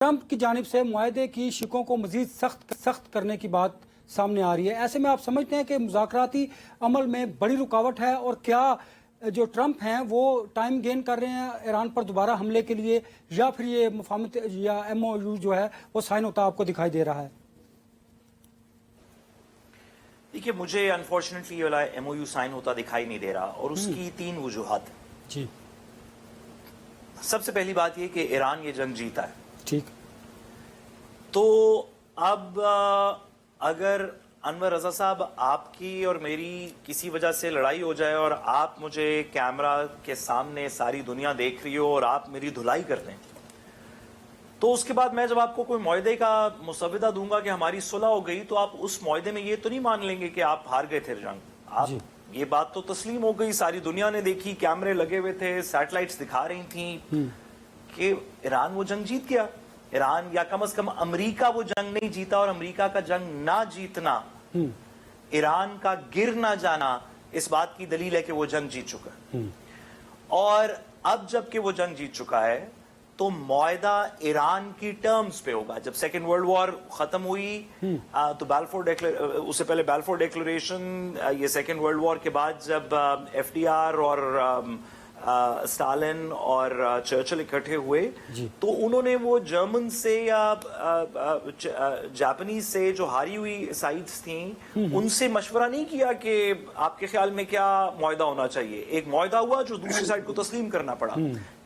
Trump کی جانب سے معاہدے کی شقوں کو مزید سخت کرنے کی بات سامنے آ رہی ہے. ایسے میں آپ سمجھتے ہیں کہ مذاکراتی عمل میں بڑی رکاوٹ ہے، اور کیا جو ٹرمپ ہیں وہ ٹائم گین کر رہے ہیں ایران پر دوبارہ حملے کے لیے، یا پھر یہ مفاہمت یا ایم او یو جو ہے وہ سائن ہوتا آپ کو دکھائی دے رہا ہے؟ دیکھیے، مجھے انفارچونیٹلی یہ والا ایم او یو سائن ہوتا دکھائی نہیں دے رہا، اور اس کی 3 وجوہات. جی، سب سے پہلی بات یہ کہ ایران یہ جنگ جیتا ہے. ٹھیک. تو اب اگر انور رضا صاحب آپ کی اور میری کسی وجہ سے لڑائی ہو جائے، اور آپ مجھے کیمرہ کے سامنے ساری دنیا دیکھ رہی ہو اور آپ میری دھلائی کر دیں، تو اس کے بعد میں جب آپ کو کوئی معاہدے کا مسودہ دوں گا کہ ہماری صلح ہو گئی، تو آپ اس معاہدے میں یہ تو نہیں مان لیں گے کہ آپ ہار گئے تھے جنگ. آپ یہ بات تو تسلیم ہو گئی، ساری دنیا نے دیکھی، کیمرے لگے ہوئے تھے، سیٹلائٹس دکھا رہی تھیں کہ ایران وہ جنگ جیت گیا. ایران یا کم از کم امریکہ وہ جنگ نہیں جیتا، اور امریکہ کا جنگ نہ جیتنا، ایران کا گر نہ جانا، اس بات کی دلیل ہے کہ وہ جنگ جیت چکا ہے. اور اب جب کہ وہ جنگ جیت چکا ہے تو معاہدہ ایران کی ٹرمز پہ ہوگا. جب سیکنڈ ورلڈ وار ختم ہوئی تو اس سے پہلے بیلفور ڈیکلریشن، یہ سیکنڈ ورلڈ وار کے بعد جب ایف ڈی آر اور اسٹالن اور چرچل اکٹھے ہوئے، تو انہوں نے وہ جرمن سے یا جاپنیز سے جو ہاری ہوئی سائڈز تھیں ان سے مشورہ نہیں کیا کہ آپ کے خیال میں کیا معاہدہ ہونا چاہیے. ایک معاہدہ ہوا جو دوسری سائڈ کو تسلیم کرنا پڑا.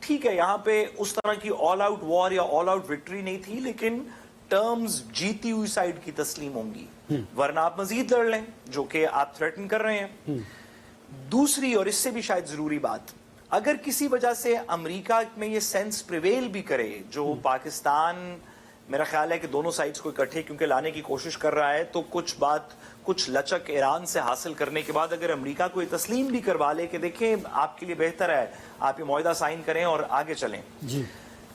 ٹھیک ہے، یہاں پہ اس طرح کی آل آؤٹ وار یا آل آؤٹ وکٹری نہیں تھی، لیکن ٹرمز جیتی ہوئی سائڈ کی تسلیم ہوں گی، ورنہ آپ مزید لڑ لیں، جو کہ آپ تھریٹن کر رہے ہیں. دوسری اور اس سے بھی شاید ضروری بات، اگر کسی وجہ سے امریکہ میں یہ سینس پریویل بھی کرے، جو پاکستان میرا خیال ہے کہ دونوں سائڈز کو اکٹھے کیونکہ لانے کی کوشش کر رہا ہے، تو کچھ لچک ایران سے حاصل کرنے کے بعد اگر امریکہ کو یہ تسلیم بھی کروا لے کہ دیکھیں آپ کے لیے بہتر ہے آپ یہ معاہدہ سائن کریں اور آگے چلیں،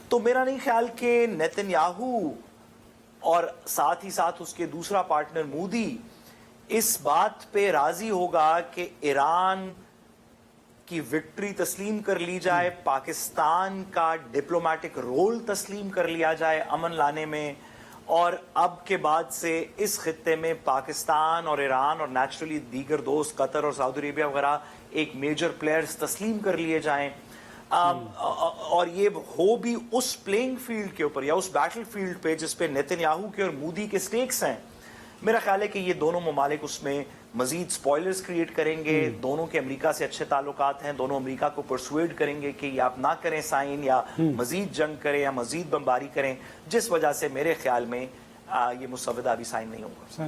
تو میرا نہیں خیال کہ نیتن یاہو اور ساتھ ہی ساتھ اس کے دوسرا پارٹنر مودی اس بات پہ راضی ہوگا کہ ایران کی وکٹری تسلیم کر لی جائے، پاکستان کا ڈپلومیٹک رول تسلیم کر لیا جائے امن لانے میں، اور اب کے بعد سے اس خطے میں پاکستان اور ایران اور نیچرلی دیگر دوست قطر اور سعودی عربیہ وغیرہ ایک میجر پلیئرز تسلیم کر لیے جائیں، اور یہ ہو بھی اس پلینگ فیلڈ کے اوپر یا اس بیٹل فیلڈ پہ جس پہ نیتن یاہو کے اور مودی کے سٹیکس ہیں. میرا خیال ہے کہ یہ دونوں ممالک اس میں مزید سپوائلرز کریٹ کریں گے. دونوں کے امریکہ سے اچھے تعلقات ہیں، دونوں امریکہ کو پرسویڈ کریں گے کہ یہ آپ نہ کریں سائن، یا مزید جنگ کریں یا مزید بمباری کریں، جس وجہ سے میرے خیال میں یہ مسودہ ابھی سائن نہیں ہوگا.